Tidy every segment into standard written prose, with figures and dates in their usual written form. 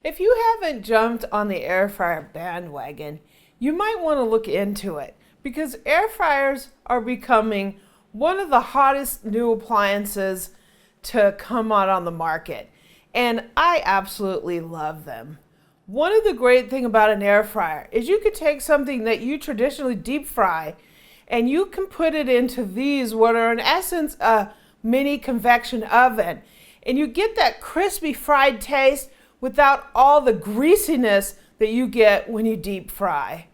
If you haven't jumped on the air fryer bandwagon, you might want to look into it because air fryers are becoming one of the hottest new appliances to come out on the market. And I absolutely love them. One of the great things about an air fryer is you could take something that you traditionally deep fry and you can put it into these, what are in essence a mini convection oven. And you get that crispy fried taste without all the greasiness that you get when you deep fry.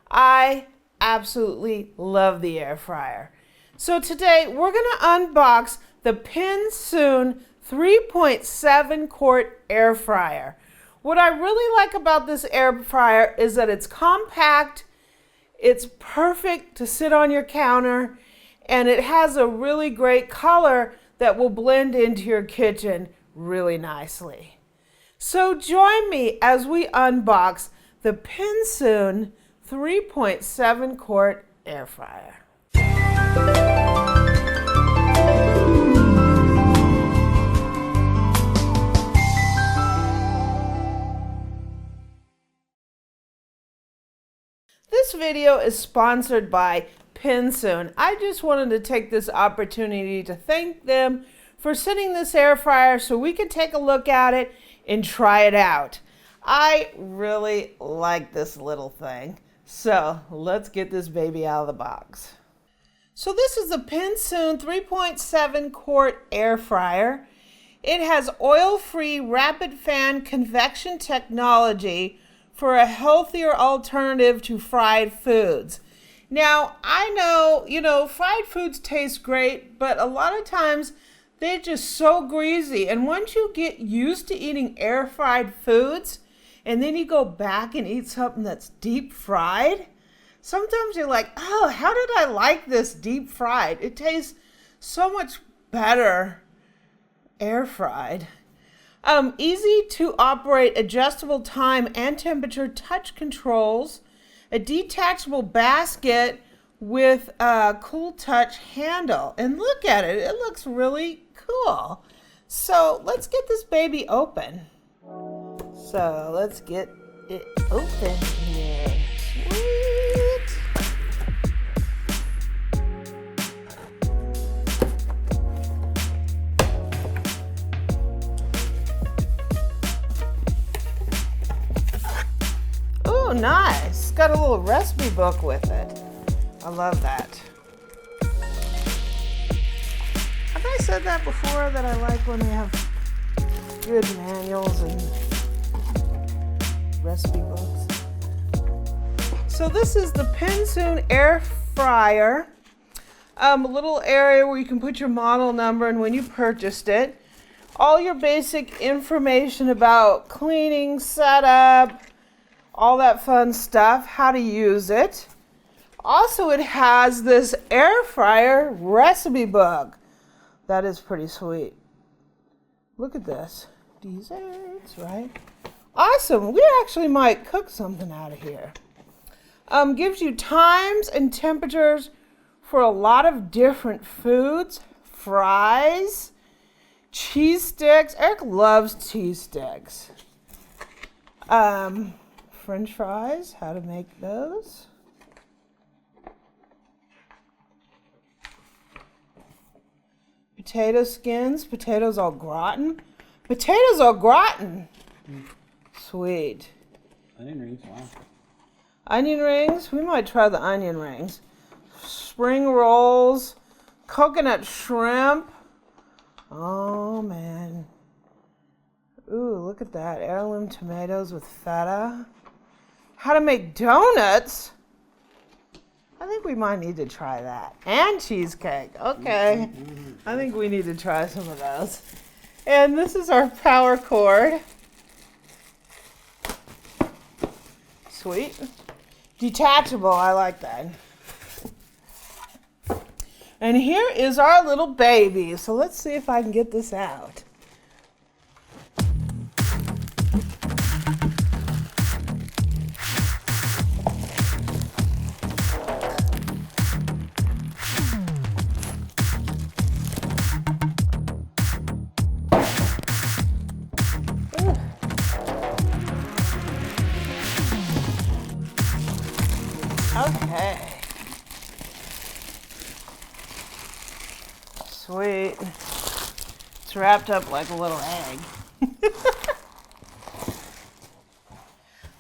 I absolutely love the air fryer. So today we're going to unbox the Pinsoon 3.7 Quart Air Fryer. What I really like about this air fryer is that it's compact, it's perfect to sit on your counter, and it has a really great color that will blend into your kitchen really nicely. So join me as we unbox the Pinsoon 3.7 Quart Air Fryer. This video is sponsored by Pinsoon. I just wanted to take this opportunity to thank them for sending this air fryer so we can take a look at it and try it out. I really like this little thing. So let's get this baby out of the box. So this is the Pinsoon 3.7 Quart Air Fryer. It has oil-free rapid fan convection technology for a healthier alternative to fried foods. Now, I know, fried foods taste great, but a lot of times they're just so greasy. And once you get used to eating air fried foods, and then you go back and eat something that's deep fried, sometimes you're like, oh, how did I like this deep fried? It tastes so much better air fried. Easy to operate adjustable time and temperature touch controls, a detachable basket with a cool touch handle. And look at it, it looks really cool. So let's get this baby open. So let's get it open here. Sweet. Oh, nice. Got a little recipe book with it. I love that. Have I said that before, that I like when they have good manuals and recipe books? So this is the Pinsoon Air Fryer. A little area where you can put your model number and when you purchased it. All your basic information about cleaning, setup, all that fun stuff, how to use it. Also, it has this air fryer recipe book. That is pretty sweet. Look at this. Desserts, right? Awesome. We actually might cook something out of here. Gives you times and temperatures for a lot of different foods. Fries, cheese sticks. Eric loves cheese sticks. French fries, how to make those. Potato skins, potatoes au gratin. Potatoes au gratin. Sweet. Onion rings, wow. Onion rings, we might try the onion rings. Spring rolls, coconut shrimp. Oh man. Ooh, look at that. Heirloom tomatoes with feta. How to make donuts. I think we might need to try that. And cheesecake. Okay. I think we need to try some of those. And this is our power cord. Sweet. Detachable. I like that. And here is our little baby. So let's see if I can get this out. Okay. Sweet. It's wrapped up like a little egg.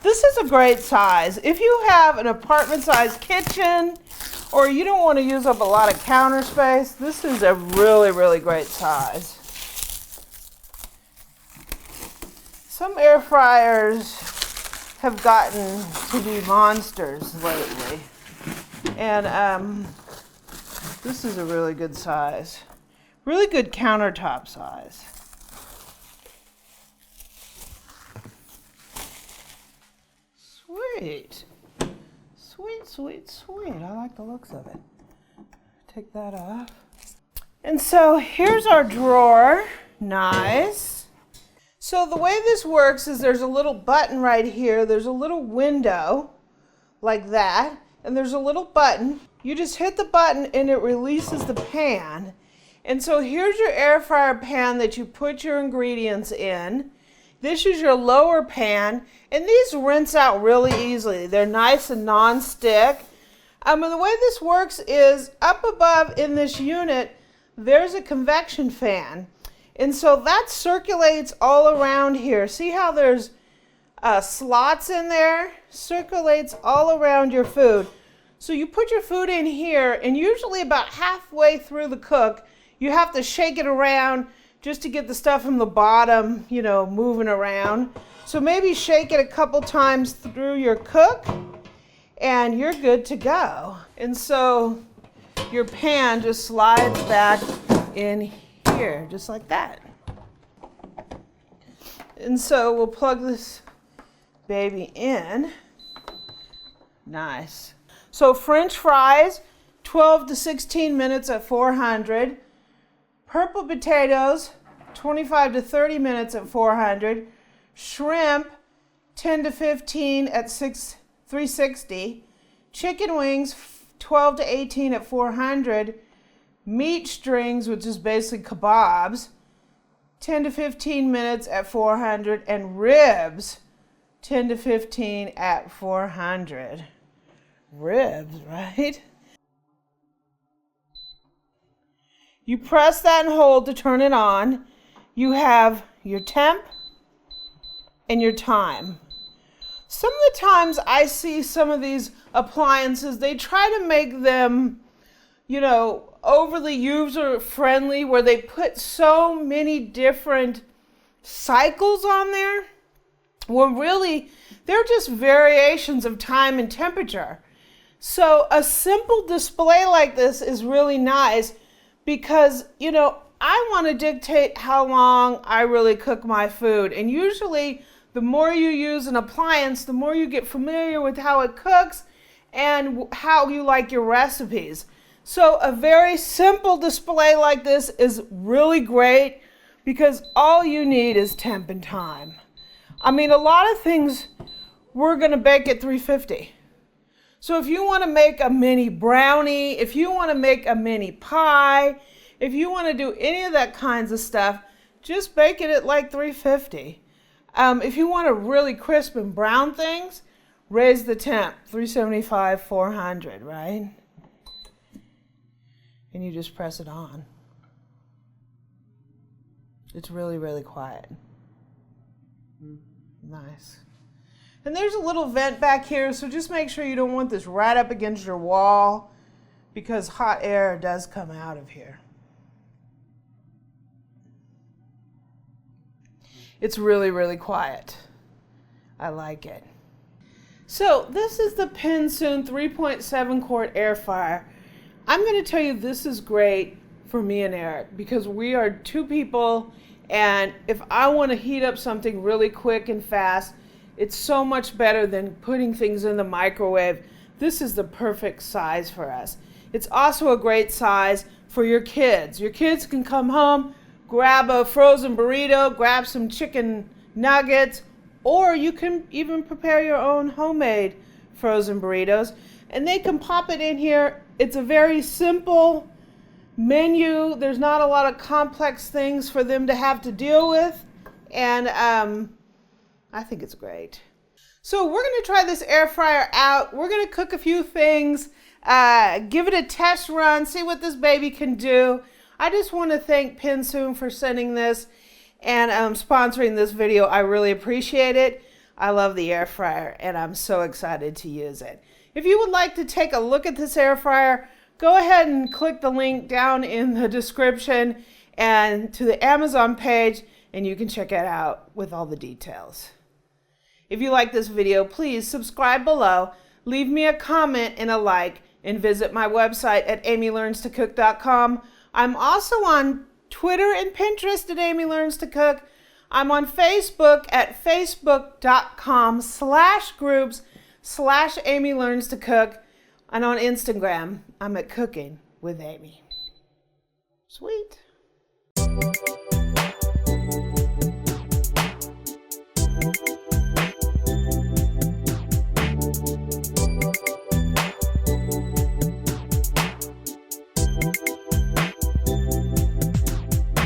This is a great size. If you have an apartment-sized kitchen or you don't want to use up a lot of counter space, this is a really, really great size. Some air fryers have gotten to be monsters lately. And this is a really good size. Really good countertop size. Sweet. Sweet, sweet, sweet. I like the looks of it. Take that off. And so here's our drawer. Nice. So the way this works is there's a little button right here. There's a little window like that. And there's a little button. You just hit the button and it releases the pan. And so here's your air fryer pan that you put your ingredients in. This is your lower pan, and these rinse out really easily. They're nice and non-stick. And the way this works is up above in this unit, there's a convection fan. And so that circulates all around here. See how there's slots in there? Circulates all around your food. So you put your food in here, and usually about halfway through the cook, you have to shake it around just to get the stuff from the bottom, you know, moving around. So maybe shake it a couple times through your cook and you're good to go. And so your pan just slides back in here, just like that. And so we'll plug this baby in. Nice. So French fries, 12 to 16 minutes at 400. Purple potatoes, 25 to 30 minutes at 400. Shrimp, 10 to 15 at 360. Chicken wings, 12 to 18 at 400. Meat strings, which is basically kebabs, 10 to 15 minutes at 400. And ribs, 10 to 15 at 400. Ribs, right? You press that and hold to turn it on. You have your temp and your time. Some of the times I see some of these appliances, they try to make them, you know, overly user friendly where they put so many different cycles on there. Well, really, they're just variations of time and temperature. So a simple display like this is really nice because, you know, I want to dictate how long I really cook my food. And usually the more you use an appliance, the more you get familiar with how it cooks and how you like your recipes. So a very simple display like this is really great because all you need is temp and time. I mean, a lot of things we're going to bake at 350. So if you want to make a mini brownie, if you want to make a mini pie, if you want to do any of that kinds of stuff, just bake it at like 350. If you want to really crisp and brown things, raise the temp, 375, 400, right? And you just press it on. It's really, really quiet. Nice. And there's a little vent back here, so just make sure you don't want this right up against your wall because hot air does come out of here. It's really, really quiet. I like it. So this is the Pinsoon 3.7 Quart Air Fryer. I'm going to tell you this is great for me and Eric because we are two people, and if I want to heat up something really quick and fast, it's so much better than putting things in the microwave. This is the perfect size for us. It's also a great size for your kids. Your kids can come home, grab a frozen burrito, grab some chicken nuggets, or you can even prepare your own homemade frozen burritos, and they can pop it in here. It's a very simple menu. There's not a lot of complex things for them to have to deal with, and I think it's great. So we're going to try this air fryer out. We're going to cook a few things, give it a test run, see what this baby can do. I just want to thank Pinsoon for sending this and sponsoring this video. I really appreciate it. I love the air fryer and I'm so excited to use it. If you would like to take a look at this air fryer, go ahead and click the link down in the description and to the Amazon page, and you can check it out with all the details. If you like this video, please subscribe below, leave me a comment and a like, and visit my website at amylearnstocook.com. I'm also on Twitter and Pinterest at Amy Learns to Cook. I'm on Facebook at facebook.com/groups/Amy Learns to Cook. And on Instagram, I'm at Cooking with Amy. Sweet.